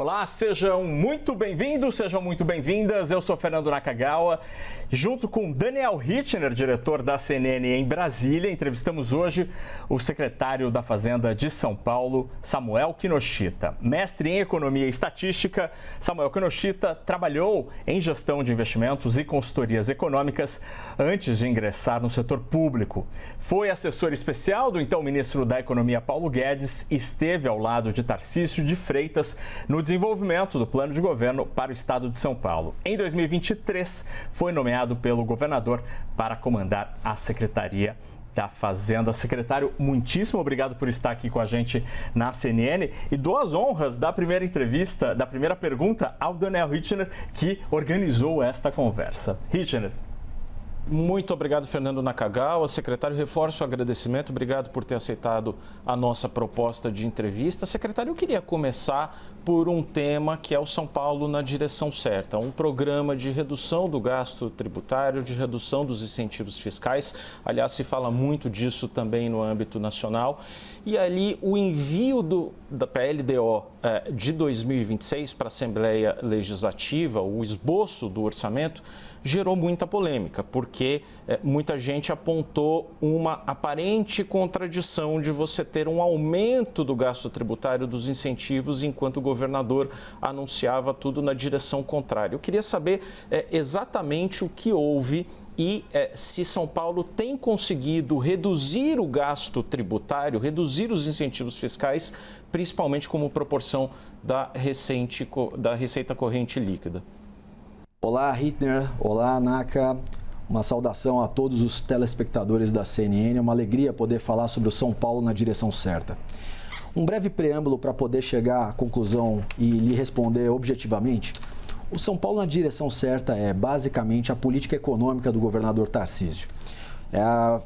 Olá, sejam muito bem-vindos, sejam muito bem-vindas. Eu sou Fernando Nakagawa, junto com Daniel Hittner, diretor da CNN em Brasília. Entrevistamos hoje o secretário da Fazenda de São Paulo, Samuel Kinoshita. Mestre em Economia e Estatística, Samuel Kinoshita trabalhou em gestão de investimentos e consultorias econômicas antes de ingressar no setor público. Foi assessor especial do então ministro da Economia, Paulo Guedes, e esteve ao lado de Tarcísio de Freitas no desenvolvimento do plano de governo para o estado de São Paulo. Em 2023, foi nomeado pelo governador para comandar a Secretaria da Fazenda. Secretário, muitíssimo obrigado por estar aqui com a gente na CNN e dou as honras da primeira entrevista, da primeira pergunta ao Daniel Hittner, que organizou esta conversa. Hittner. Muito obrigado, Fernando Nakagawa. Secretário, reforço o agradecimento. Obrigado por ter aceitado a nossa proposta de entrevista. Secretário, eu queria começar por um tema que é o São Paulo na direção certa. Um programa de redução do gasto tributário, de redução dos incentivos fiscais. Aliás, se fala muito disso também no âmbito nacional. E ali o envio da PLDO de 2026 para a Assembleia Legislativa, o esboço do orçamento, gerou muita polêmica, porque muita gente apontou uma aparente contradição de você ter um aumento do gasto tributário dos incentivos, enquanto o governador anunciava tudo na direção contrária. Eu queria saber exatamente o que houve e se São Paulo tem conseguido reduzir o gasto tributário, reduzir os incentivos fiscais, principalmente como proporção da receita corrente líquida. Olá, Hittner. Olá, Naka. Uma saudação a todos os telespectadores da CNN. É uma alegria poder falar sobre o São Paulo na direção certa. Um breve preâmbulo para poder chegar à conclusão e lhe responder objetivamente. O São Paulo na direção certa é basicamente a política econômica do governador Tarcísio.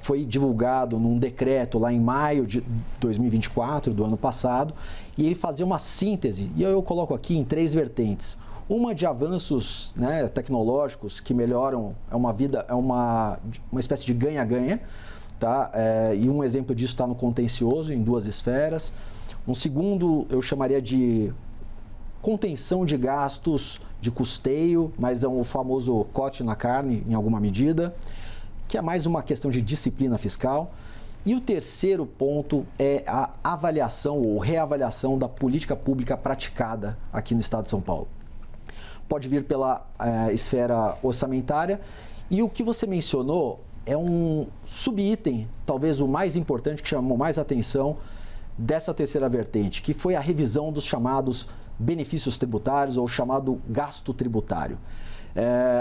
Foi divulgado num decreto lá em maio de 2024, do ano passado, e ele fazia uma síntese, e eu coloco aqui em 3 vertentes. Uma de avanços tecnológicos que melhoram, é uma espécie de ganha-ganha, tá? E um exemplo disso está no contencioso, em 2 esferas. Um segundo eu chamaria de contenção de gastos de custeio, mas é o famoso corte na carne, em alguma medida, que é mais uma questão de disciplina fiscal. E o terceiro ponto é a avaliação ou reavaliação da política pública praticada aqui no estado de São Paulo. Pode vir pela esfera orçamentária, e o que você mencionou é um subitem, talvez o mais importante, que chamou mais atenção dessa terceira vertente, que foi a revisão dos chamados benefícios tributários ou chamado gasto tributário.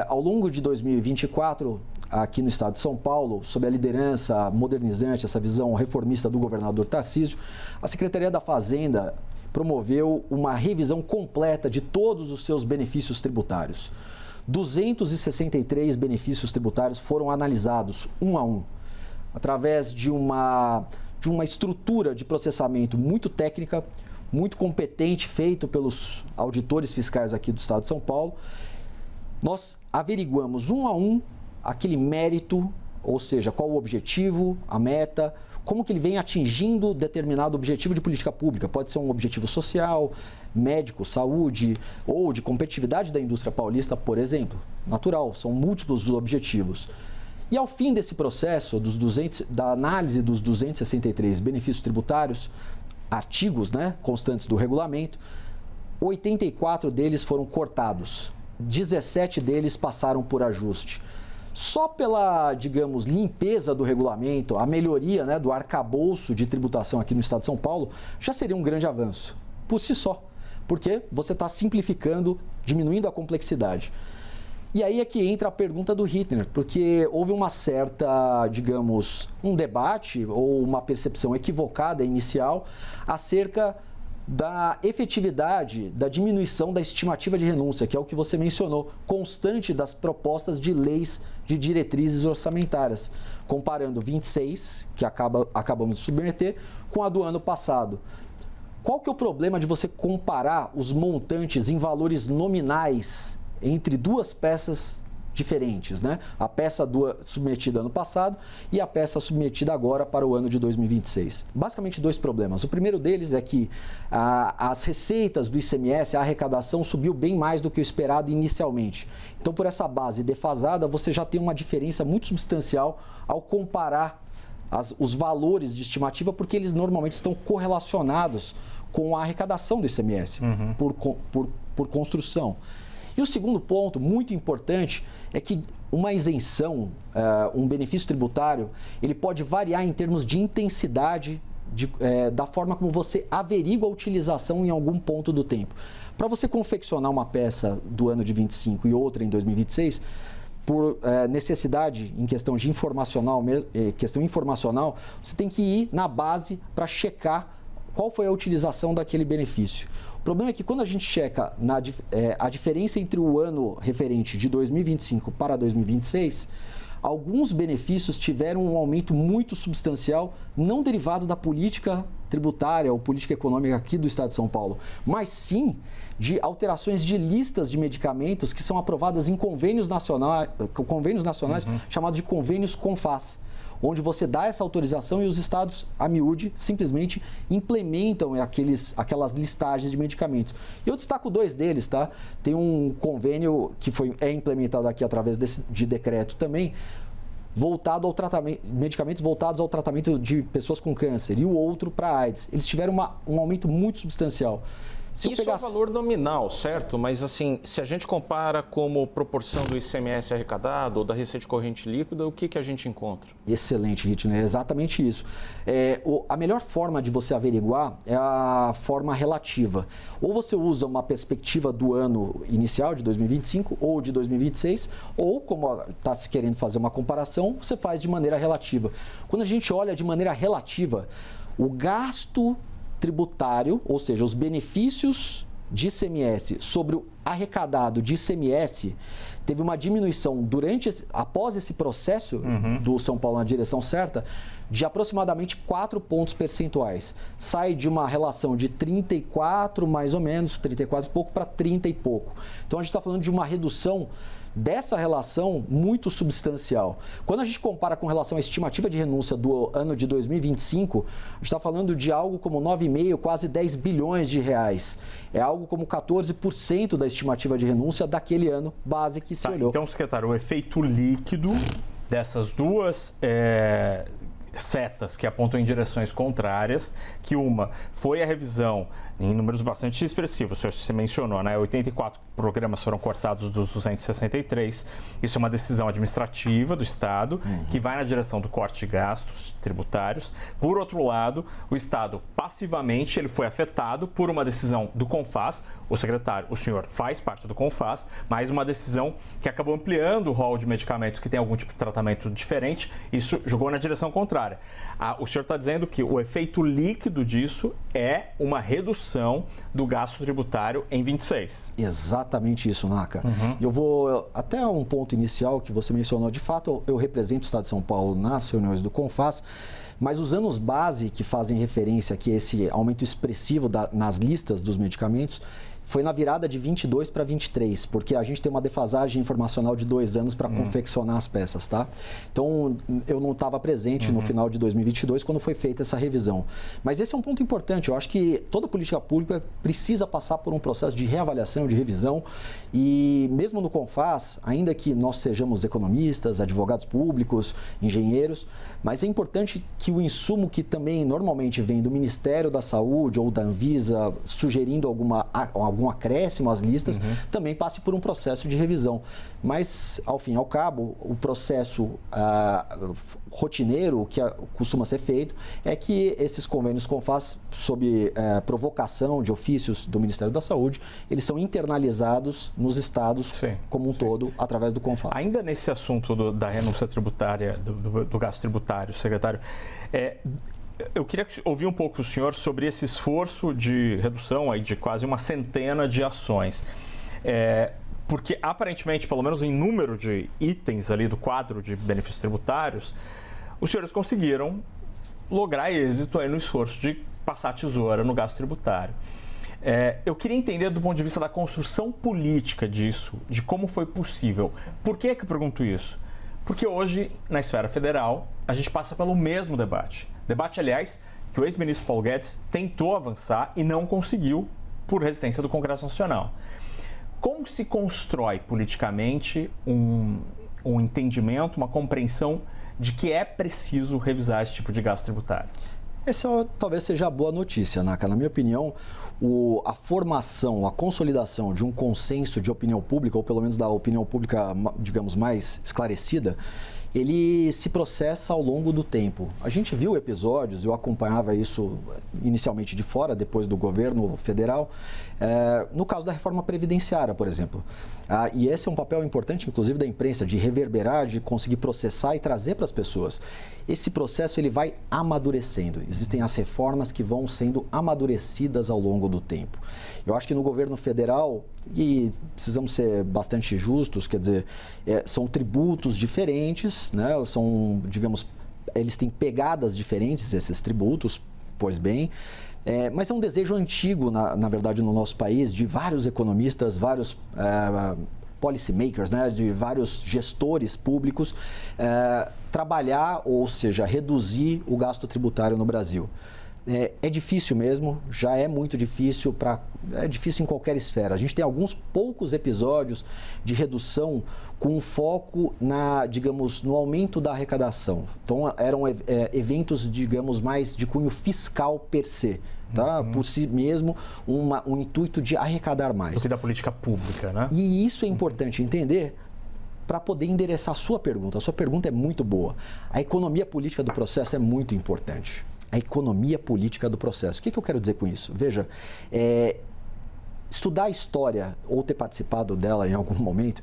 Ao longo de 2024, aqui no estado de São Paulo, sob a liderança modernizante, essa visão reformista do governador Tarcísio, a Secretaria da Fazenda promoveu uma revisão completa de todos os seus benefícios tributários. 263 benefícios tributários foram analisados, um a um, através de uma estrutura de processamento muito técnica, muito competente, feito pelos auditores fiscais aqui do estado de São Paulo. Nós averiguamos um a um aquele mérito, ou seja, qual o objetivo, a meta, como que ele vem atingindo determinado objetivo de política pública. Pode ser um objetivo social, médico, saúde ou de competitividade da indústria paulista, por exemplo. Natural, são múltiplos os objetivos. E ao fim desse processo, da análise dos 263 benefícios tributários, artigos constantes do regulamento, 84 deles foram cortados, 17 deles passaram por ajuste. Só pela, digamos, limpeza do regulamento, a melhoria do arcabouço de tributação aqui no estado de São Paulo, já seria um grande avanço, por si só, porque você está simplificando, diminuindo a complexidade. E aí é que entra a pergunta do Hittner, porque houve uma certa, digamos, um debate ou uma percepção equivocada inicial acerca da efetividade da diminuição da estimativa de renúncia, que é o que você mencionou, constante das propostas de leis de diretrizes orçamentárias, comparando 26, que acabamos de submeter, com a do ano passado. Qual que é o problema de você comparar os montantes em valores nominais entre 2 peças diferentes, né? A peça submetida ano passado e a peça submetida agora para o ano de 2026. Basicamente, dois problemas. O primeiro deles é que as receitas do ICMS, a arrecadação, subiu bem mais do que o esperado inicialmente. Então, por essa base defasada, você já tem uma diferença muito substancial ao comparar os valores de estimativa, porque eles normalmente estão correlacionados com a arrecadação do ICMS, por construção. E o segundo ponto, muito importante, é que uma isenção, um benefício tributário, ele pode variar em termos de intensidade da forma como você averigua a utilização em algum ponto do tempo. Para você confeccionar uma peça do ano de 25 e outra em 2026, por necessidade em questão informacional, você tem que ir na base para checar qual foi a utilização daquele benefício. O problema é que quando a gente checa a diferença entre o ano referente de 2025 para 2026, alguns benefícios tiveram um aumento muito substancial, não derivado da política tributária ou política econômica aqui do Estado de São Paulo, mas sim de alterações de listas de medicamentos que são aprovadas em convênios nacionais chamados de convênios CONFAS, onde você dá essa autorização e os estados, a miúde, simplesmente implementam aquelas listagens de medicamentos. E eu destaco dois deles, tá? Tem um convênio que é implementado aqui através de decreto também, voltado ao tratamento, medicamentos voltados ao tratamento de pessoas com câncer, e o outro para AIDS. Eles tiveram um aumento muito substancial. Isso é o valor nominal, certo? Mas assim, se a gente compara como proporção do ICMS arrecadado ou da receita corrente líquida, o que a gente encontra? Excelente, Hittner, é exatamente isso. A melhor forma de você averiguar é a forma relativa. Ou você usa uma perspectiva do ano inicial, de 2025, ou de 2026, ou, como está se querendo fazer uma comparação, você faz de maneira relativa. Quando a gente olha de maneira relativa, o gasto tributário, ou seja, os benefícios de ICMS sobre o arrecadado de ICMS, teve uma diminuição após esse processo do São Paulo na direção certa, de aproximadamente 4 pontos percentuais. Sai de uma relação de 34, mais ou menos, 34 e pouco, para 30 e pouco. Então, a gente está falando de uma redução dessa relação muito substancial. Quando a gente compara com relação à estimativa de renúncia do ano de 2025, a gente está falando de algo como 9,5, quase 10 bilhões de reais. É algo como 14% da estimativa de renúncia daquele ano base que se olhou. Então, secretário, o efeito líquido dessas duas setas que apontam em direções contrárias, que uma foi a revisão em números bastante expressivos, você mencionou, né? 84 programas foram cortados dos 263, isso é uma decisão administrativa do Estado, que vai na direção do corte de gastos tributários. Por outro lado, o Estado passivamente ele foi afetado por uma decisão do CONFAS, o senhor faz parte do CONFAS, mas uma decisão que acabou ampliando o rol de medicamentos que tem algum tipo de tratamento diferente, isso jogou na direção contrária. O senhor está dizendo que o efeito líquido disso é uma redução do gasto tributário em 26. Exatamente isso, Naka. Eu vou até um ponto inicial que você mencionou. De fato, eu represento o Estado de São Paulo nas reuniões do CONFAS, mas os anos base que fazem referência aqui a esse aumento expressivo nas listas dos medicamentos foi na virada de 22 para 23, porque a gente tem uma defasagem informacional de 2 anos para confeccionar as peças, tá? Então, eu não estava presente no final de 2022 quando foi feita essa revisão. Mas esse é um ponto importante. Eu acho que toda política pública precisa passar por um processo de reavaliação, de revisão. E mesmo no CONFAS, ainda que nós sejamos economistas, advogados públicos, engenheiros, mas é importante que o insumo que também normalmente vem do Ministério da Saúde ou da Anvisa sugerindo algum acréscimo às listas, também passe por um processo de revisão. Mas, ao fim e ao cabo, o processo rotineiro que costuma ser feito é que esses convênios CONFAS, sob provocação de ofícios do Ministério da Saúde, eles são internalizados nos estados como um todo, através do CONFAS. Ainda nesse assunto da renúncia tributária, do gasto tributário, secretário, eu queria ouvir um pouco do senhor sobre esse esforço de redução aí de quase uma centena de ações. Porque, aparentemente, pelo menos em número de itens ali do quadro de benefícios tributários, os senhores conseguiram lograr êxito aí no esforço de passar a tesoura no gasto tributário. Eu queria entender do ponto de vista da construção política disso, de como foi possível. Por que eu pergunto isso? Porque hoje, na esfera federal, a gente passa pelo mesmo debate. Debate, aliás, que o ex-ministro Paulo Guedes tentou avançar e não conseguiu por resistência do Congresso Nacional. Como se constrói politicamente um entendimento, uma compreensão de que é preciso revisar esse tipo de gasto tributário? Essa talvez seja a boa notícia, Naka. Na minha opinião, a formação, a consolidação de um consenso de opinião pública, ou pelo menos da opinião pública, digamos, mais esclarecida, ele se processa ao longo do tempo. A gente viu episódios, eu acompanhava isso inicialmente de fora, depois do governo federal, no caso da reforma previdenciária, por exemplo. E esse é um papel importante, inclusive, da imprensa, de reverberar, de conseguir processar e trazer para as pessoas. Esse processo ele vai amadurecendo. Existem as reformas que vão sendo amadurecidas ao longo do tempo. Eu acho que no governo federal, e precisamos ser bastante justos, quer dizer, são tributos diferentes, né? São, digamos, eles têm pegadas diferentes, esses tributos, pois bem, mas é um desejo antigo, na verdade, no nosso país, de vários economistas, vários policymakers, né, de vários gestores públicos, trabalhar, ou seja, reduzir o gasto tributário no Brasil. É difícil mesmo, já é muito difícil, é difícil em qualquer esfera. A gente tem alguns poucos episódios de redução com foco digamos, no aumento da arrecadação. Então, eram eventos, digamos, mais de cunho fiscal per se, tá? Por si mesmo, um intuito de arrecadar mais. Do que da política pública, né? E isso é importante entender para poder endereçar a sua pergunta. A sua pergunta é muito boa. A economia política do processo é muito importante. A economia política do processo. O que eu quero dizer com isso? Veja, estudar a história, ou ter participado dela em algum momento,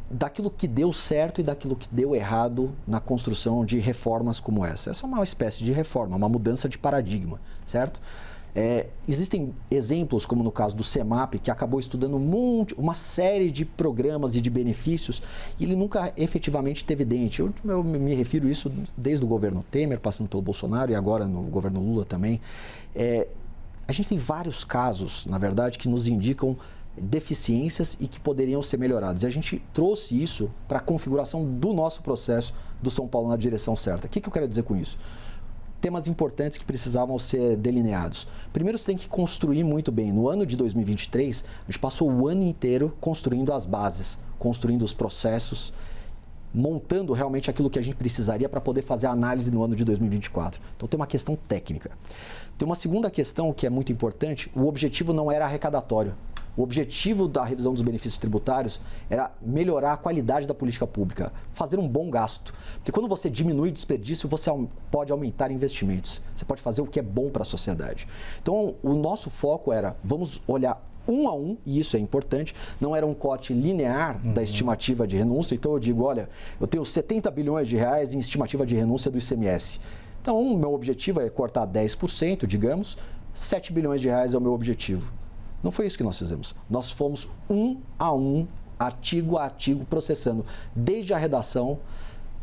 daquilo que deu certo e daquilo que deu errado na construção de reformas como essa. Essa é uma espécie de reforma, uma mudança de paradigma, certo? Existem exemplos, como no caso do CEMAP, que acabou estudando uma série de programas e de benefícios e ele nunca efetivamente teve dente. Eu me refiro a isso desde o governo Temer, passando pelo Bolsonaro e agora no governo Lula também. A gente tem vários casos, na verdade, que nos indicam deficiências e que poderiam ser melhorados. E a gente trouxe isso para a configuração do nosso processo do São Paulo na direção certa. O que eu quero dizer com isso? Temas importantes que precisavam ser delineados. Primeiro, você tem que construir muito bem. No ano de 2023, a gente passou o ano inteiro construindo as bases, construindo os processos, montando realmente aquilo que a gente precisaria para poder fazer a análise no ano de 2024. Então, tem uma questão técnica. Tem uma segunda questão que é muito importante. O objetivo não era arrecadatório. O objetivo da revisão dos benefícios tributários era melhorar a qualidade da política pública, fazer um bom gasto. Porque quando você diminui desperdício, você pode aumentar investimentos. Você pode fazer o que é bom para a sociedade. Então, o nosso foco era, vamos olhar um a um, e isso é importante, não era um corte linear da estimativa de renúncia. Então, eu digo, olha, eu tenho 70 bilhões de reais em estimativa de renúncia do ICMS. Então, o meu objetivo é cortar 10%, digamos, 7 bilhões de reais é o meu objetivo. Não foi isso que nós fizemos. Nós fomos um a um, artigo a artigo, processando desde a redação,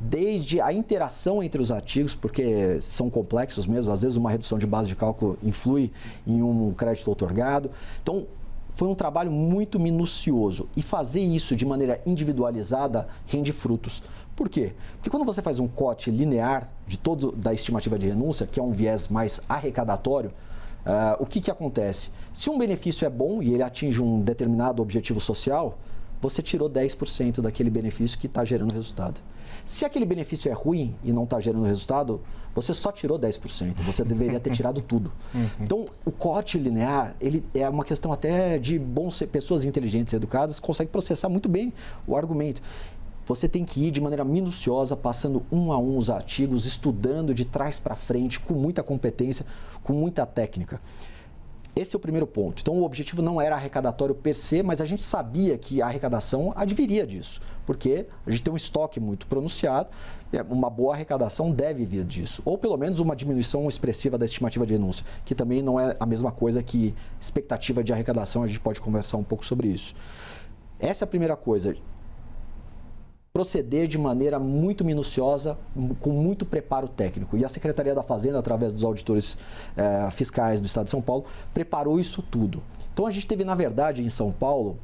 desde a interação entre os artigos, porque são complexos mesmo, às vezes uma redução de base de cálculo influi em um crédito outorgado. Então, foi um trabalho muito minucioso e fazer isso de maneira individualizada rende frutos. Por quê? Porque quando você faz um corte linear da estimativa de renúncia, que é um viés mais arrecadatório, o que acontece? Se um benefício é bom e ele atinge um determinado objetivo social, você tirou 10% daquele benefício que está gerando resultado. Se aquele benefício é ruim e não está gerando resultado, você só tirou 10%, você deveria ter tirado tudo. Então, o corte linear, ele é uma questão até de pessoas inteligentes e educadas conseguem processar muito bem o argumento. Você tem que ir de maneira minuciosa, passando um a um os artigos, estudando de trás para frente, com muita competência, com muita técnica. Esse é o primeiro ponto. Então, o objetivo não era arrecadatório per se, mas a gente sabia que a arrecadação adviria disso, porque a gente tem um estoque muito pronunciado, uma boa arrecadação deve vir disso, ou pelo menos uma diminuição expressiva da estimativa de renúncia, que também não é a mesma coisa que expectativa de arrecadação, a gente pode conversar um pouco sobre isso. Essa é a primeira coisa. proceder de maneira muito minuciosa, com muito preparo técnico. E a Secretaria da Fazenda, através dos auditores fiscais do Estado de São Paulo, preparou isso tudo. Então a gente teve, na verdade, em São Paulo,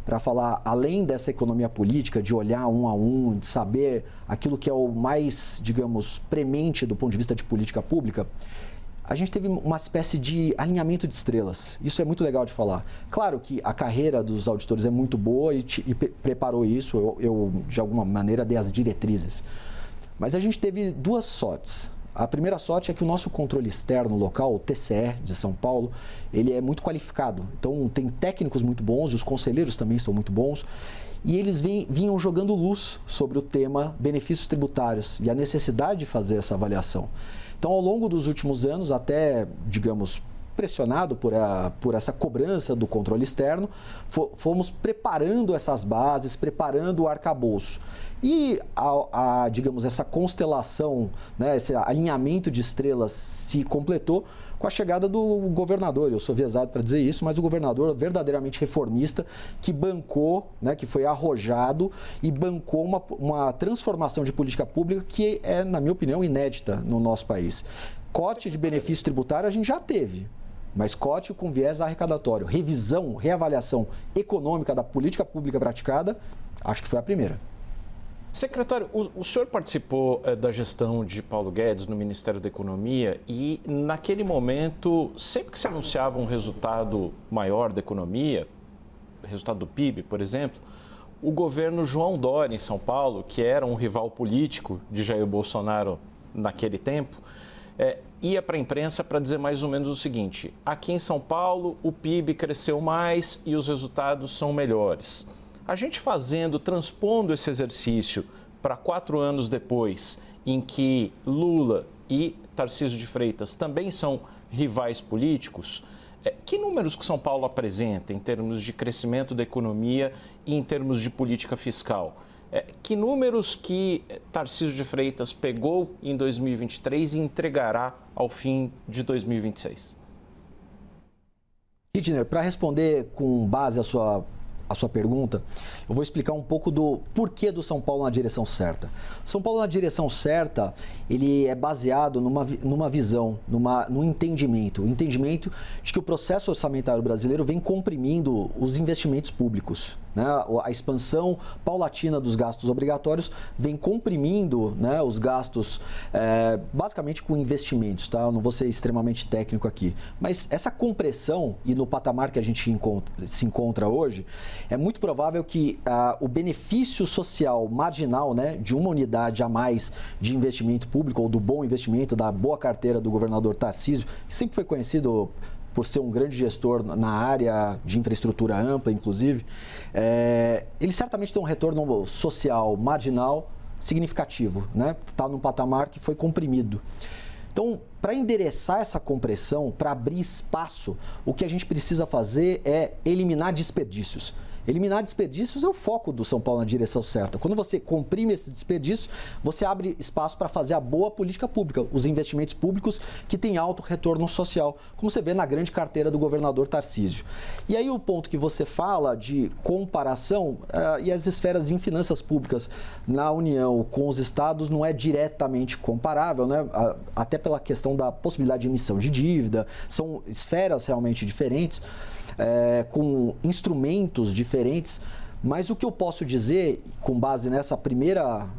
para falar, além dessa economia política, de olhar um a um, de saber aquilo que é o mais, digamos, premente do ponto de vista de política pública, a gente teve uma espécie de alinhamento de estrelas. Isso é muito legal de falar. Claro que a carreira dos auditores é muito boa e preparou isso, eu, de alguma maneira, dei as diretrizes. Mas a gente teve duas sortes. A primeira sorte é que o nosso controle externo local, o TCE de São Paulo, ele é muito qualificado. Então, tem técnicos muito bons, e os conselheiros também são muito bons, e eles vinham jogando luz sobre o tema benefícios tributários e a necessidade de fazer essa avaliação. Então, ao longo dos últimos anos, até, digamos, pressionado por essa cobrança do controle externo, fomos preparando essas bases, preparando o arcabouço. E, digamos, essa constelação, né, esse alinhamento de estrelas se completou com a chegada do governador. Eu sou viesado para dizer isso, mas o governador verdadeiramente reformista que bancou, né, que foi arrojado e bancou uma transformação de política pública que é, na minha opinião, inédita no nosso país. Corte de benefício tributário a gente já teve, mas corte com viés arrecadatório, revisão, reavaliação econômica da política pública praticada, acho que foi a primeira. Secretário, o senhor participou da gestão de Paulo Guedes no Ministério da Economia e, naquele momento, sempre que se anunciava um resultado maior da economia, resultado do PIB, por exemplo, o governo João Dória, em São Paulo, que era um rival político de Jair Bolsonaro naquele tempo, ia para a imprensa para dizer mais ou menos o seguinte: aqui em São Paulo o PIB cresceu mais e os resultados são melhores. A gente transpondo esse exercício para 4 anos depois, em que Lula e Tarcísio de Freitas também são rivais políticos, que números que São Paulo apresenta em termos de crescimento da economia e em termos de política fiscal? Que números que Tarcísio de Freitas pegou em 2023 e entregará ao fim de 2026? Hitner, para responder com base a sua pergunta, eu vou explicar um pouco do porquê do São Paulo na direção certa. São Paulo na direção certa, ele é baseado numa visão, num entendimento. O entendimento de que o processo orçamentário brasileiro vem comprimindo os investimentos públicos. Né? A expansão paulatina dos gastos obrigatórios vem comprimindo, né, os gastos, basicamente com investimentos. Tá? Eu não vou ser extremamente técnico aqui. Mas essa compressão, e no patamar que a gente se encontra hoje, é muito provável que o benefício social marginal, né, de uma unidade a mais de investimento público, ou do bom investimento, da boa carteira do governador Tarcísio, que sempre foi conhecido por ser um grande gestor na área de infraestrutura ampla, inclusive, ele certamente tem um retorno social marginal significativo, né? Está num patamar que foi comprimido. Então, para endereçar essa compressão, para abrir espaço, o que a gente precisa fazer é eliminar desperdícios. Eliminar desperdícios é o foco do São Paulo na direção certa. Quando você comprime esses desperdícios, você abre espaço para fazer a boa política pública, os investimentos públicos que têm alto retorno social, como você vê na grande carteira do governador Tarcísio. E aí o ponto que você fala de comparação e as esferas em finanças públicas na União com os estados não é diretamente comparável, né? Até pela questão da possibilidade de emissão de dívida, são esferas realmente diferentes. Com instrumentos diferentes, mas o que eu posso dizer, com base nessa primeira,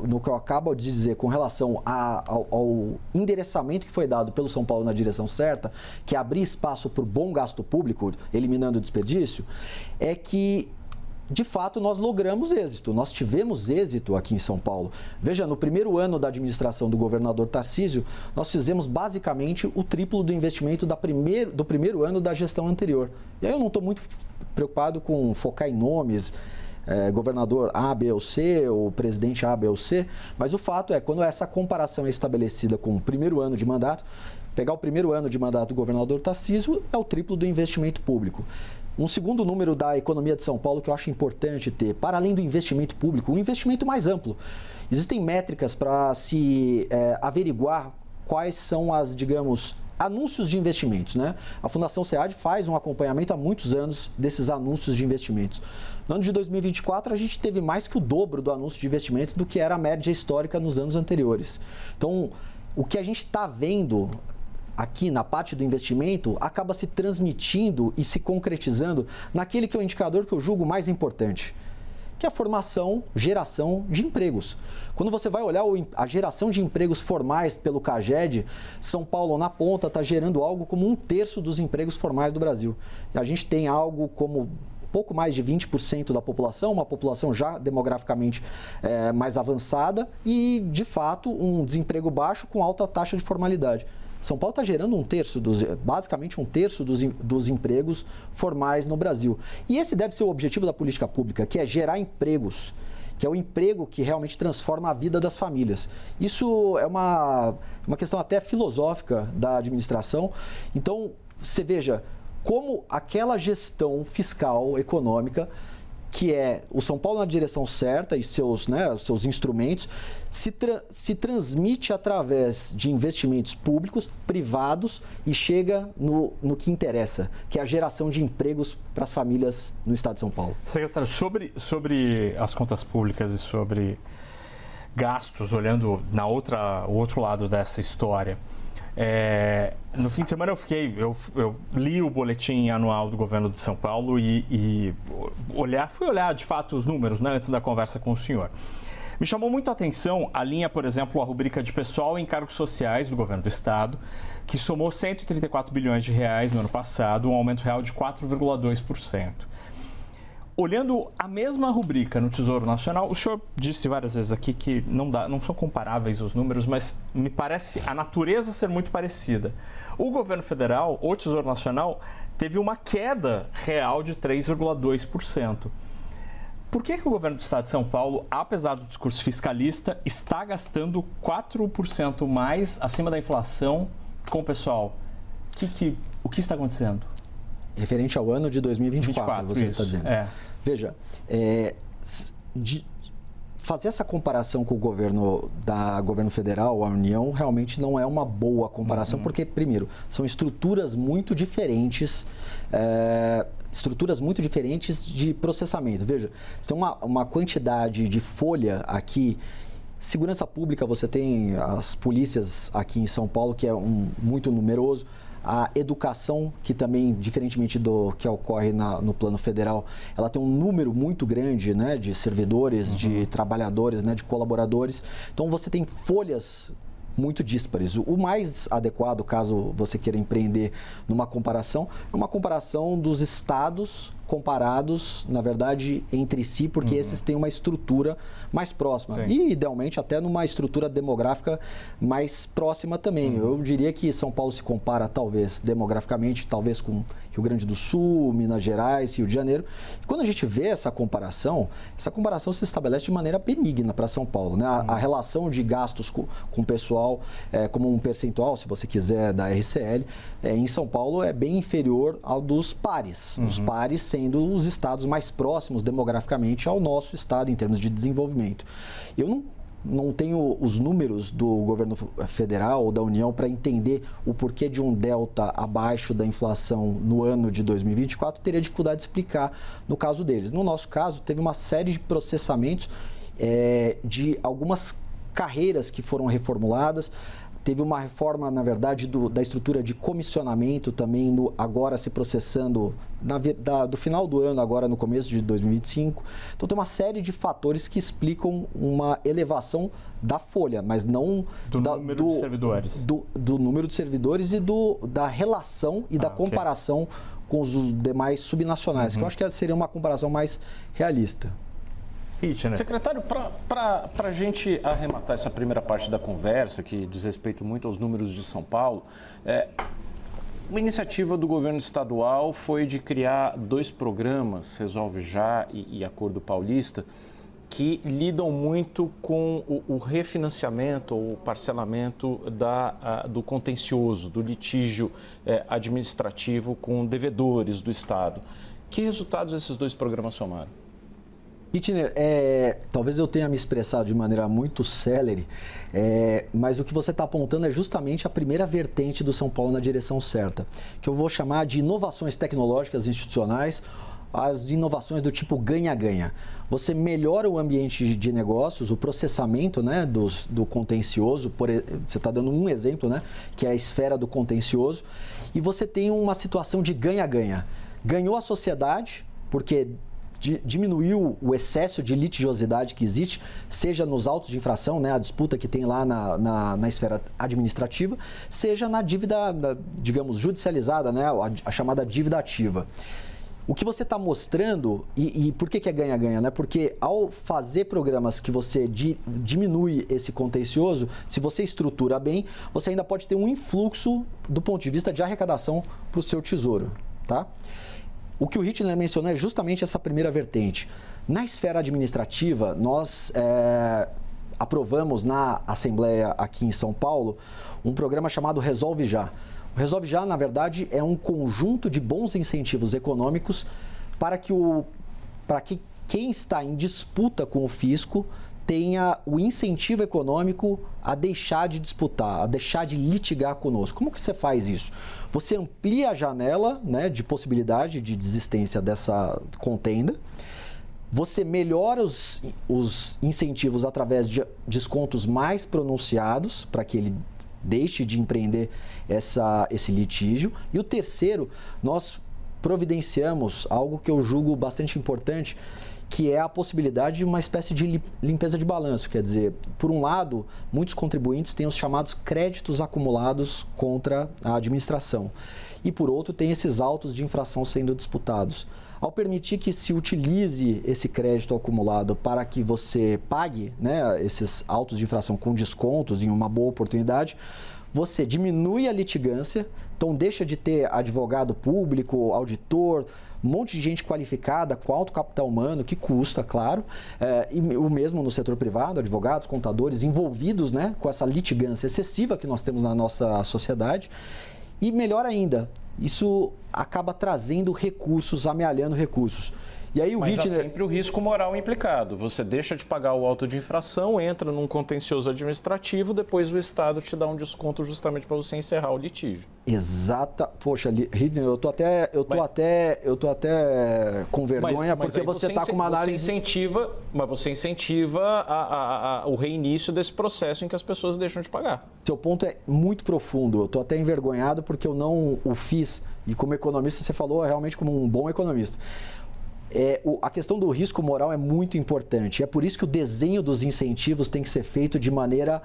no que eu acabo de dizer com relação ao endereçamento que foi dado pelo São Paulo na direção certa, que é abrir espaço para o bom gasto público, eliminando o desperdício, é que de fato, nós logramos êxito, nós tivemos êxito aqui em São Paulo. Veja, no primeiro ano da administração do governador Tarcísio, nós fizemos basicamente o triplo do investimento do primeiro ano da gestão anterior. E aí eu não estou muito preocupado com focar em nomes, governador A, B ou C, ou presidente A, B ou C, mas o fato é, quando essa comparação é estabelecida com o primeiro ano de mandato, pegar o primeiro ano de mandato do governador Tarcísio é o triplo do investimento público. Um segundo número da economia de São Paulo que eu acho importante ter, para além do investimento público, um investimento mais amplo. Existem métricas para se averiguar quais são as, digamos, anúncios de investimentos, né? A Fundação SEAD faz um acompanhamento há muitos anos desses anúncios de investimentos. No ano de 2024, a gente teve mais que o dobro do anúncio de investimentos do que era a média histórica nos anos anteriores. Então, o que a gente está vendo aqui na parte do investimento acaba se transmitindo e se concretizando naquele que é o indicador que eu julgo mais importante, que é a formação, geração de empregos. Quando você vai olhar a geração de empregos formais pelo CAGED, São Paulo na ponta está gerando algo como 1/3 dos empregos formais do Brasil. E a gente tem algo como pouco mais de 20% da população, uma população já demograficamente mais avançada e, de fato, um desemprego baixo com alta taxa de formalidade. São Paulo está gerando basicamente um terço dos empregos formais no Brasil. E esse deve ser o objetivo da política pública, que é gerar empregos, que é o emprego que realmente transforma a vida das famílias. Isso é uma questão até filosófica da administração. Então, você veja como aquela gestão fiscal, econômica, que é o São Paulo na direção certa e seus instrumentos, se transmite através de investimentos públicos, privados e chega no que interessa, que é a geração de empregos para as famílias no estado de São Paulo. Secretário, sobre as contas públicas e sobre gastos, olhando o outro lado dessa história, no fim de semana eu li o boletim anual do governo de São Paulo e fui olhar de fato os números, né, antes da conversa com o senhor. Me chamou muito a atenção a linha, por exemplo, a rubrica de pessoal e encargos sociais do governo do estado, que somou 134 bilhões de reais no ano passado, um aumento real de 4,2%. Olhando a mesma rubrica no Tesouro Nacional, o senhor disse várias vezes aqui que não são comparáveis os números, mas me parece a natureza ser muito parecida. O governo federal, o Tesouro Nacional, teve uma queda real de 3,2%. Por que o governo do estado de São Paulo, apesar do discurso fiscalista, está gastando 4% mais acima da inflação com o pessoal? O que está acontecendo? Referente ao ano de 2024, você está dizendo. Veja, fazer essa comparação com o governo federal, a União, realmente não é uma boa comparação, porque, primeiro, são estruturas muito diferentes de processamento. Veja, você tem uma quantidade de folha aqui. Segurança pública, você tem as polícias aqui em São Paulo, que é muito numeroso. A educação, que também, diferentemente do que ocorre no plano federal, ela tem um número muito grande, né, de servidores, de trabalhadores, né, de colaboradores. Então, você tem folhas muito díspares. O mais adequado, caso você queira empreender numa comparação, é uma comparação dos estados comparados, na verdade, entre si, porque esses têm uma estrutura mais próxima. Sim. E, idealmente, até numa estrutura demográfica mais próxima também. Eu diria que São Paulo se compara, talvez, demograficamente, talvez com Rio Grande do Sul, Minas Gerais, Rio de Janeiro. E quando a gente vê essa comparação se estabelece de maneira benigna para São Paulo, né? A relação de gastos com o pessoal, como um percentual, se você quiser, da RCL, em São Paulo é bem inferior ao dos pares. Os pares sendo os estados mais próximos demograficamente ao nosso estado em termos de desenvolvimento. Eu não tenho os números do governo federal ou da União para entender o porquê de um delta abaixo da inflação no ano de 2024, teria dificuldade de explicar no caso deles. No nosso caso, teve uma série de processamentos de algumas carreiras que foram reformuladas. Teve uma reforma, na verdade, da estrutura de comissionamento também, agora se processando do final do ano, agora no começo de 2025. Então, tem uma série de fatores que explicam uma elevação da folha, mas não do número de servidores. Do número de servidores e da relação e da comparação com os demais subnacionais, que eu acho que seria uma comparação mais realista. Secretário, para a gente arrematar essa primeira parte da conversa, que diz respeito muito aos números de São Paulo, uma iniciativa do governo estadual foi de criar 2 programas, Resolve Já e Acordo Paulista, que lidam muito com o refinanciamento ou parcelamento do contencioso, do litígio administrativo com devedores do Estado. Que resultados esses 2 programas somaram? Hitner, talvez eu tenha me expressado de maneira muito célere, mas o que você está apontando é justamente a primeira vertente do São Paulo na direção certa, que eu vou chamar de inovações tecnológicas institucionais, as inovações do tipo ganha-ganha. Você melhora o ambiente de negócios, o processamento, né, do contencioso, você está dando um exemplo, né, que é a esfera do contencioso, e você tem uma situação de ganha-ganha. Ganhou a sociedade, porque diminuiu o excesso de litigiosidade que existe, seja nos autos de infração, né, a disputa que tem lá na esfera administrativa, seja na dívida, digamos, judicializada, né, a chamada dívida ativa. O que você está mostrando, e por que é ganha-ganha, né? Porque ao fazer programas que você diminui esse contencioso, se você estrutura bem, você ainda pode ter um influxo do ponto de vista de arrecadação para o seu tesouro, tá? O que o Hitner mencionou é justamente essa primeira vertente. Na esfera administrativa, nós aprovamos na Assembleia aqui em São Paulo um programa chamado Resolve Já. O Resolve Já, na verdade, é um conjunto de bons incentivos econômicos para que quem está em disputa com o fisco tenha o incentivo econômico a deixar de disputar, a deixar de litigar conosco. Como que você faz isso? Você amplia a janela, né, de possibilidade de desistência dessa contenda, você melhora os incentivos através de descontos mais pronunciados para que ele deixe de empreender esse litígio. E o terceiro, nós providenciamos algo que eu julgo bastante importante, que é a possibilidade de uma espécie de limpeza de balanço. Quer dizer, por um lado, muitos contribuintes têm os chamados créditos acumulados contra a administração. E por outro, tem esses autos de infração sendo disputados. Ao permitir que se utilize esse crédito acumulado para que você pague, né, esses autos de infração com descontos em uma boa oportunidade, você diminui a litigância, então deixa de ter advogado público, auditor, um monte de gente qualificada, com alto capital humano, que custa, claro, e o mesmo no setor privado, advogados, contadores envolvidos, né, com essa litigância excessiva que nós temos na nossa sociedade. E melhor ainda, isso acaba trazendo recursos, amealhando recursos. E aí Mas há sempre o risco moral implicado. Você deixa de pagar o auto de infração, entra num contencioso administrativo, depois o Estado te dá um desconto justamente para você encerrar o litígio. Exata. Poxa, Hitner, eu tô até com vergonha, porque você está com uma análise... Você incentiva o reinício desse processo em que as pessoas deixam de pagar. Seu ponto é muito profundo. Eu estou até envergonhado porque eu não o fiz. E como economista, você falou realmente como um bom economista. A questão do risco moral é muito importante. É por isso que o desenho dos incentivos tem que ser feito de maneira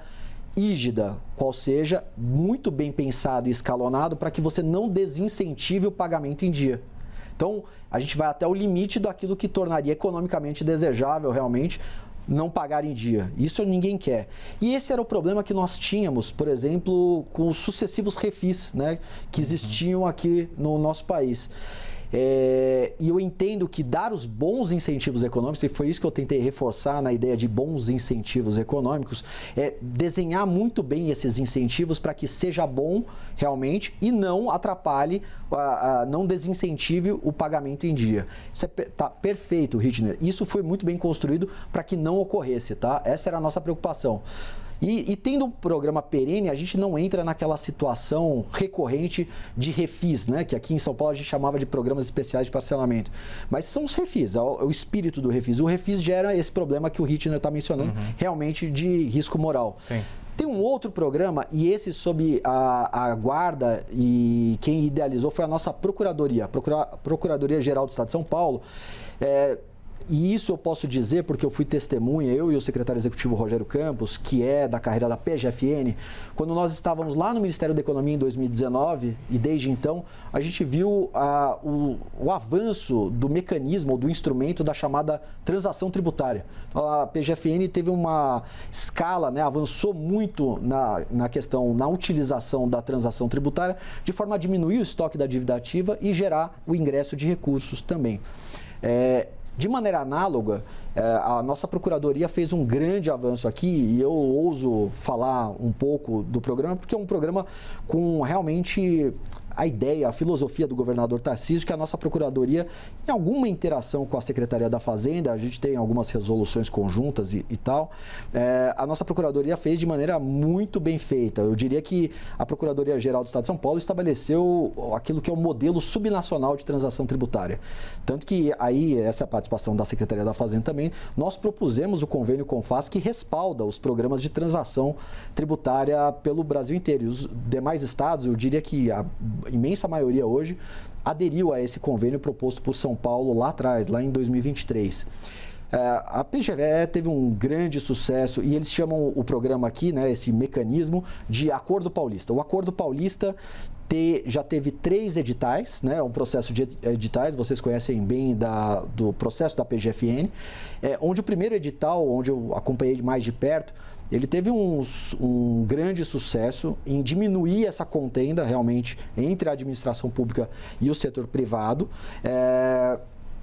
rígida, qual seja, muito bem pensado e escalonado para que você não desincentive o pagamento em dia. Então, a gente vai até o limite daquilo que tornaria economicamente desejável realmente não pagar em dia. Isso ninguém quer. E esse era o problema que nós tínhamos, por exemplo, com os sucessivos refis, né, que existiam aqui no nosso país. E eu entendo que dar os bons incentivos econômicos, e foi isso que eu tentei reforçar na ideia de bons incentivos econômicos, é desenhar muito bem esses incentivos para que seja bom realmente e não atrapalhe, não desincentive o pagamento em dia. Isso tá perfeito, Hitner. Isso foi muito bem construído para que não ocorresse, tá? Essa era a nossa preocupação. E tendo um programa perene, a gente não entra naquela situação recorrente de refis, né? Que aqui em São Paulo a gente chamava de programas especiais de parcelamento. Mas são os refis, é o espírito do refis. O refis gera esse problema que o Hitner está mencionando, realmente de risco moral. Sim. Tem um outro programa, e esse sob a guarda, e quem idealizou foi a nossa Procuradoria, a Procuradoria-Geral do Estado de São Paulo. E isso eu posso dizer porque eu fui testemunha, eu e o secretário executivo Rogério Campos, que é da carreira da PGFN, quando nós estávamos lá no Ministério da Economia em 2019, e desde então, a gente viu o avanço do mecanismo, do instrumento da chamada transação tributária. A PGFN teve uma escala, né, avançou muito na questão, na utilização da transação tributária, de forma a diminuir o estoque da dívida ativa e gerar o ingresso de recursos também. De maneira análoga, a nossa Procuradoria fez um grande avanço aqui e eu ouso falar um pouco do programa, porque é um programa com realmente a ideia, a filosofia do governador Tarcísio, que a nossa Procuradoria, em alguma interação com a Secretaria da Fazenda, a gente tem algumas resoluções conjuntas e tal, a nossa Procuradoria fez de maneira muito bem feita. Eu diria que a Procuradoria-Geral do Estado de São Paulo estabeleceu aquilo que é o modelo subnacional de transação tributária. Tanto que aí, essa é a participação da Secretaria da Fazenda também, nós propusemos o convênio CONFAS que respalda os programas de transação tributária pelo Brasil inteiro. E os demais estados, eu diria que a imensa maioria hoje aderiu a esse convênio proposto por São Paulo lá atrás, lá em 2023. A PGE teve um grande sucesso e eles chamam o programa aqui, né, esse mecanismo, de Acordo Paulista. O Acordo Paulista já teve 3 editais, né, um processo de editais, vocês conhecem bem do processo da PGFN, onde o primeiro edital, onde eu acompanhei mais de perto, ele teve um grande sucesso em diminuir essa contenda realmente entre a administração pública e o setor privado,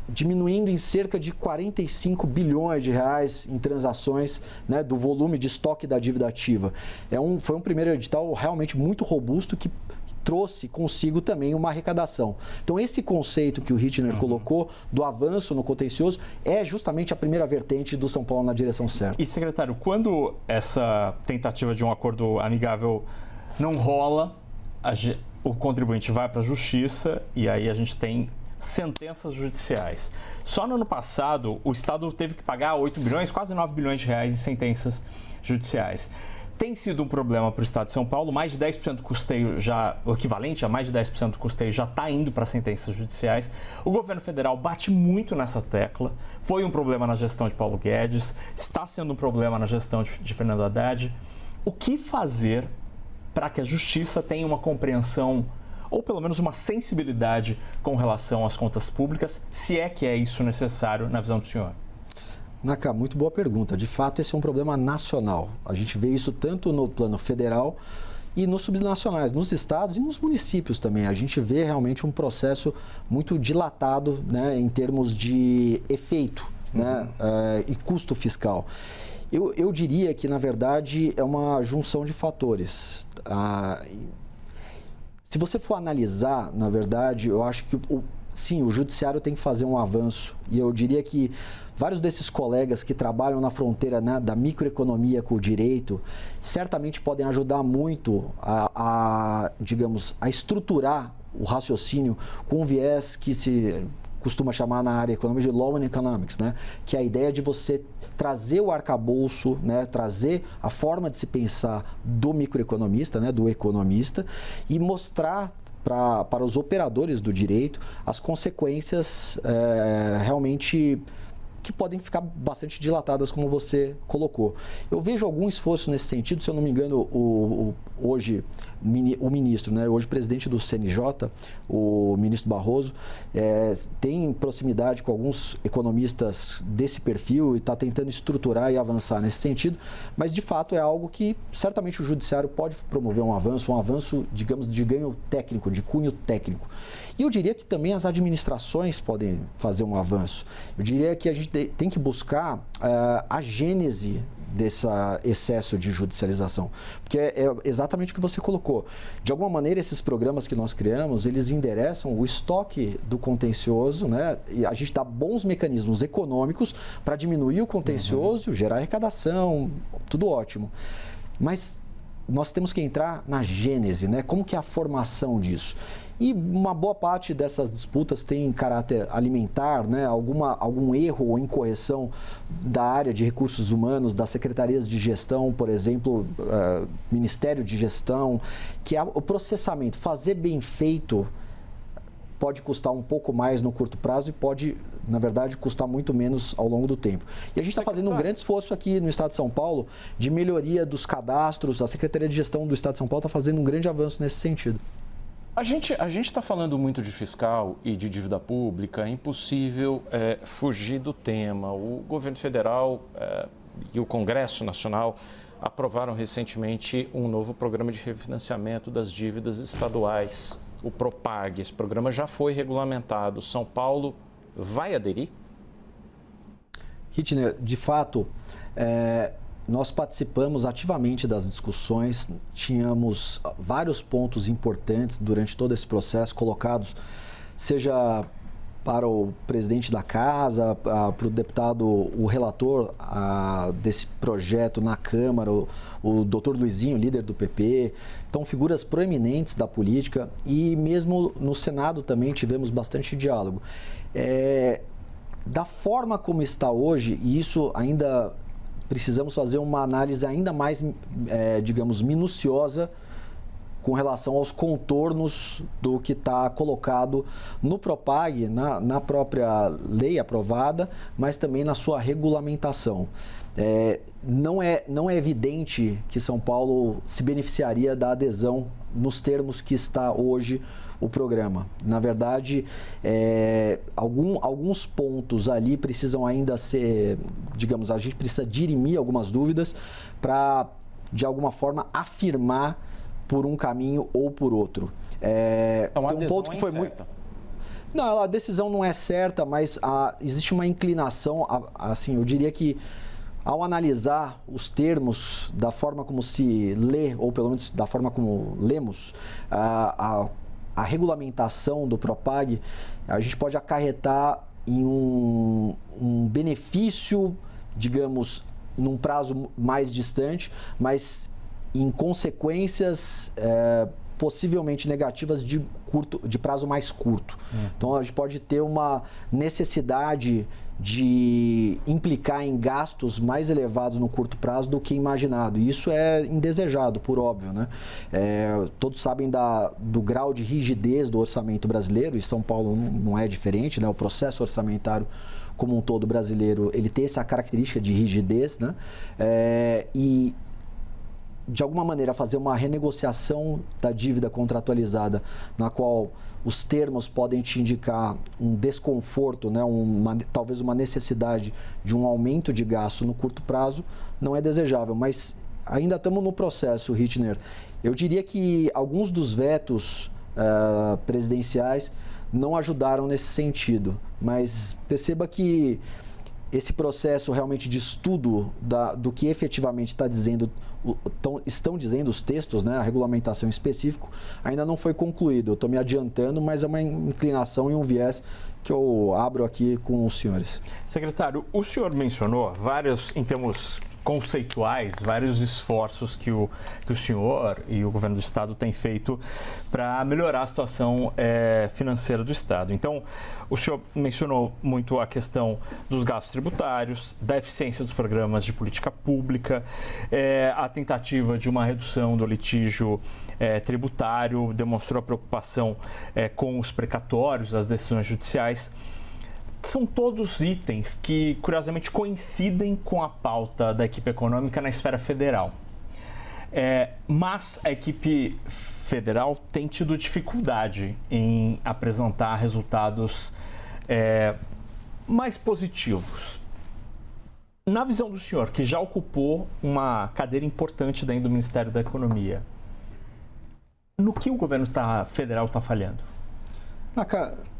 diminuindo em cerca de 45 bilhões de reais em transações, né, do volume de estoque da dívida ativa. Foi um primeiro edital realmente muito robusto que trouxe consigo também uma arrecadação. Então, esse conceito que o Hittner colocou do avanço no contencioso é justamente a primeira vertente do São Paulo na direção certa. E, secretário, quando essa tentativa de um acordo amigável não rola, o contribuinte vai para a justiça e aí a gente tem sentenças judiciais. Só no ano passado, o Estado teve que pagar 8 bilhões, quase 9 bilhões de reais em sentenças judiciais. Tem sido um problema para o Estado de São Paulo, mais de 10% do custeio o equivalente a mais de 10% do custeio já está indo para sentenças judiciais. O governo federal bate muito nessa tecla, foi um problema na gestão de Paulo Guedes, está sendo um problema na gestão de Fernando Haddad. O que fazer para que a justiça tenha uma compreensão ou pelo menos uma sensibilidade com relação às contas públicas, se é que é isso necessário na visão do senhor? Naka, muito boa pergunta. De fato, esse é um problema nacional. A gente vê isso tanto no plano federal e nos subnacionais, nos estados e nos municípios também. A gente vê realmente um processo muito dilatado, né, em termos de efeito, né, e custo fiscal. Eu diria que, na verdade, é uma junção de fatores. Se você for analisar, na verdade, eu acho que sim, o judiciário tem que fazer um avanço. E eu diria que vários desses colegas que trabalham na fronteira, né, da microeconomia com o direito, certamente podem ajudar muito digamos, a estruturar o raciocínio com um viés que se costuma chamar na área econômica de Law and Economics, né? Que é a ideia de você trazer o arcabouço, né? Trazer a forma de se pensar do microeconomista, né? Do economista, e mostrar para os operadores do direito as consequências realmente que podem ficar bastante dilatadas, como você colocou. Eu vejo algum esforço nesse sentido, se eu não me engano, hoje o ministro, né, hoje presidente do CNJ, o ministro Barroso, tem proximidade com alguns economistas desse perfil e está tentando estruturar e avançar nesse sentido, mas de fato é algo que certamente o judiciário pode promover um avanço, digamos, de ganho técnico, de cunho técnico. E eu diria que também as administrações podem fazer um avanço. Eu diria que a gente tem que buscar a gênese desse excesso de judicialização, porque é exatamente o que você colocou. De alguma maneira, esses programas que nós criamos, eles endereçam o estoque do contencioso, né? E a gente dá bons mecanismos econômicos para diminuir o contencioso, gerar arrecadação, tudo ótimo. Mas nós temos que entrar na gênese, né? Como que é a formação disso? E uma boa parte dessas disputas tem caráter alimentar, né? Algum erro ou incorreção da área de recursos humanos, das secretarias de gestão, por exemplo, Ministério de Gestão, que é o processamento. Fazer bem feito pode custar um pouco mais no curto prazo e pode, na verdade, custar muito menos ao longo do tempo. E a gente está fazendo um grande esforço aqui no Estado de São Paulo de melhoria dos cadastros. A Secretaria de Gestão do Estado de São Paulo está fazendo um grande avanço nesse sentido. A gente está falando muito de fiscal e de dívida pública, é impossível fugir do tema. O governo federal e o Congresso Nacional aprovaram recentemente um novo programa de refinanciamento das dívidas estaduais, o Propag. Esse programa já foi regulamentado. São Paulo vai aderir? Hittner, de fato, nós participamos ativamente das discussões, tínhamos vários pontos importantes durante todo esse processo colocados, seja para o presidente da casa, para o deputado, o relator desse projeto na Câmara, o doutor Luizinho, líder do PP. Então, figuras proeminentes da política e mesmo no Senado também tivemos bastante diálogo. Da forma como está hoje, e isso ainda precisamos fazer uma análise ainda mais, digamos, minuciosa com relação aos contornos do que está colocado no Propag, na própria lei aprovada, mas também na sua regulamentação. Não é evidente que São Paulo se beneficiaria da adesão nos termos que está hoje o programa. Na verdade, alguns pontos ali precisam ainda ser, digamos, a gente precisa dirimir algumas dúvidas para, de alguma forma, afirmar por um caminho ou por outro. Então, tem um ponto que foi muito... Não, a decisão não é certa, mas existe uma inclinação, assim, eu diria que ao analisar os termos da forma como se lê, ou pelo menos da forma como lemos, a regulamentação do Propag, a gente pode acarretar em um benefício, digamos, num prazo mais distante, mas em consequências possivelmente negativas de prazo mais curto. Então, a gente pode ter uma necessidade de implicar em gastos mais elevados no curto prazo do que imaginado. E isso é indesejado, por óbvio, né? Todos sabem do grau de rigidez do orçamento brasileiro, e São Paulo não é diferente, né? O processo orçamentário como um todo brasileiro, ele tem essa característica de rigidez, né? E de alguma maneira, fazer uma renegociação da dívida contratualizada, na qual os termos podem te indicar um desconforto, né, talvez uma necessidade de um aumento de gasto no curto prazo, não é desejável. Mas ainda estamos no processo, Hittner. Eu diria que alguns dos vetos presidenciais não ajudaram nesse sentido, mas perceba que esse processo realmente de estudo do que efetivamente estão dizendo os textos, né, a regulamentação em específico, ainda não foi concluído. Eu estou me adiantando, mas é uma inclinação e um viés que eu abro aqui com os senhores. Secretário, o senhor mencionou em termos conceituais, vários esforços que o senhor e o governo do Estado têm feito para melhorar a situação financeira do Estado. Então, o senhor mencionou muito a questão dos gastos tributários, da eficiência dos programas de política pública, a tentativa de uma redução do litígio tributário, demonstrou a preocupação com os precatórios, as decisões judiciais. São todos itens que, curiosamente, coincidem com a pauta da equipe econômica na esfera federal. Mas a equipe federal tem tido dificuldade em apresentar resultados mais positivos. Na visão do senhor, que já ocupou uma cadeira importante dentro do Ministério da Economia, no que o governo federal está falhando?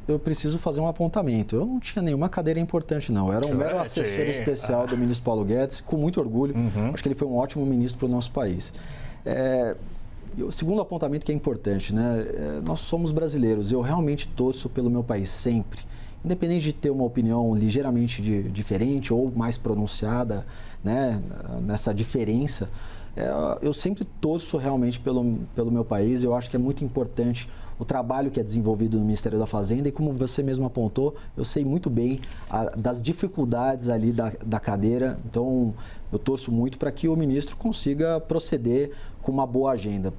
Eu preciso fazer um apontamento. Eu não tinha nenhuma cadeira importante, não. Eu era um mero assessor especial do ministro Paulo Guedes, com muito orgulho. Acho que ele foi um ótimo ministro para o nosso país. O segundo apontamento que é importante, né? Nós somos brasileiros. Eu realmente torço pelo meu país sempre. Independente de ter uma opinião ligeiramente diferente ou mais pronunciada, né, nessa diferença, eu sempre torço realmente pelo meu país. Eu acho que é muito importante o trabalho que é desenvolvido no Ministério da Fazenda e, como você mesmo apontou, eu sei muito bem das dificuldades ali da cadeira. Então, eu torço muito para que o ministro consiga proceder com uma boa agenda.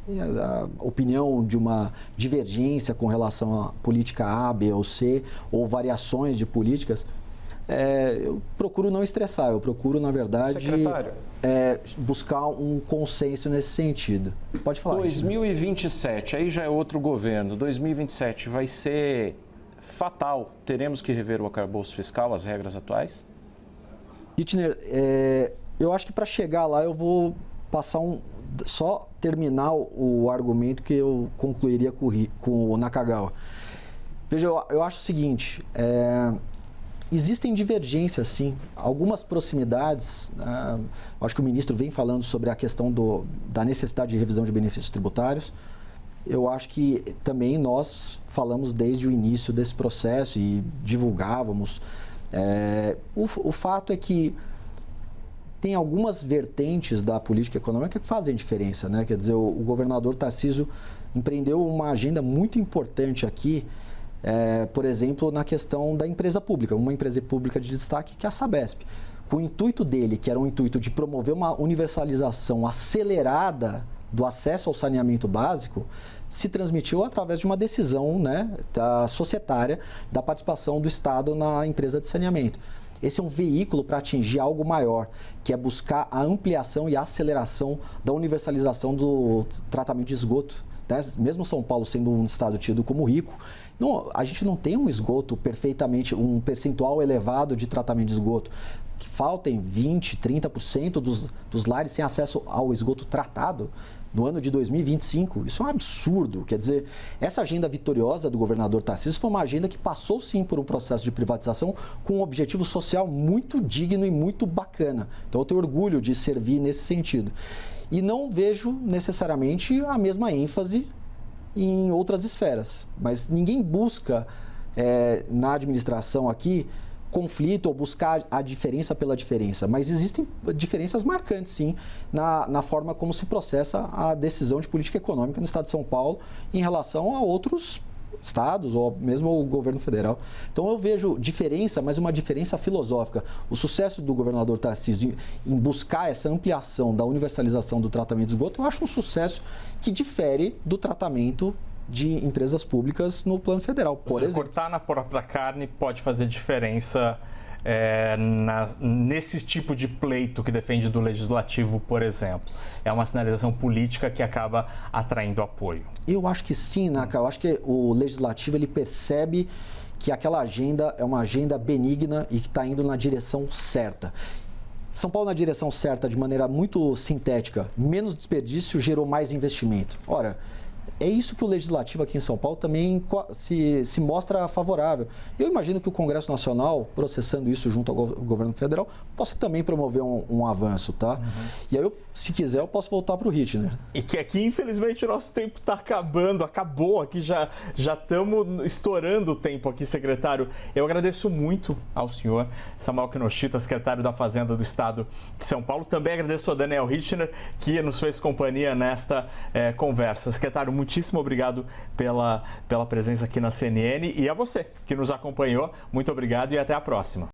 E a opinião de uma divergência com relação à política A, B ou C, ou variações de políticas, eu procuro não estressar, eu procuro, na verdade, buscar um consenso nesse sentido. Pode falar. 2027, aí já é outro governo. 2027 vai ser fatal. Teremos que rever o arcabouço fiscal, as regras atuais? Hittner, eu acho que para chegar lá eu vou passar só terminar o argumento que eu concluiria com o Nakagawa. Veja, eu acho o seguinte, Existem divergências, sim. Algumas proximidades. Acho que o ministro vem falando sobre a questão da necessidade de revisão de benefícios tributários. Eu acho que também nós falamos desde o início desse processo e divulgávamos. O fato é que tem algumas vertentes da política econômica que fazem diferença, né? Quer dizer, o governador Tarcísio empreendeu uma agenda muito importante aqui, por exemplo, na questão da empresa pública, uma empresa pública de destaque que é a Sabesp. Com o intuito dele, que era um intuito de promover uma universalização acelerada do acesso ao saneamento básico, se transmitiu através de uma decisão, né, societária da participação do Estado na empresa de saneamento. Esse é um veículo para atingir algo maior, que é buscar a ampliação e a aceleração da universalização do tratamento de esgoto. Né? Mesmo São Paulo sendo um estado tido como rico, a gente não tem um esgoto perfeitamente, um percentual elevado de tratamento de esgoto. Que faltem 20%, 30% dos lares sem acesso ao esgoto tratado no ano de 2025. Isso é um absurdo. Quer dizer, essa agenda vitoriosa do governador Tarcísio foi uma agenda que passou sim por um processo de privatização com um objetivo social muito digno e muito bacana. Então eu tenho orgulho de servir nesse sentido. E não vejo necessariamente a mesma ênfase em outras esferas. Mas ninguém busca, na administração aqui, conflito ou buscar a diferença pela diferença. Mas existem diferenças marcantes, sim, na forma como se processa a decisão de política econômica no estado de São Paulo em relação a outros estados ou mesmo o governo federal. Então eu vejo diferença, mas uma diferença filosófica. O sucesso do governador Tarcísio em buscar essa ampliação da universalização do tratamento de esgoto, eu acho um sucesso que difere do tratamento de empresas públicas no plano federal, por exemplo. Cortar na própria carne pode fazer diferença nesse tipo de pleito que defende do legislativo, por exemplo. É uma sinalização política que acaba atraindo apoio. Eu acho que sim, Naka. Eu acho que o legislativo ele percebe que aquela agenda é uma agenda benigna e que está indo na direção certa. São Paulo na direção certa, de maneira muito sintética, menos desperdício gerou mais investimento. Ora, é isso que o legislativo aqui em São Paulo também se mostra favorável. Eu imagino que o Congresso Nacional, processando isso junto ao governo federal, possa também promover um avanço, tá? Uhum. E aí, se quiser, eu posso voltar para o Hittner. E que aqui, infelizmente, o nosso tempo está acabou aqui, já estamos estourando o tempo aqui, secretário. Eu agradeço muito ao senhor Samuel Kinoshita, secretário da Fazenda do Estado de São Paulo. Também agradeço ao Daniel Hittner, que nos fez companhia nesta conversa. Secretário, muitíssimo obrigado pela presença aqui na CNN e a você que nos acompanhou. Muito obrigado e até a próxima.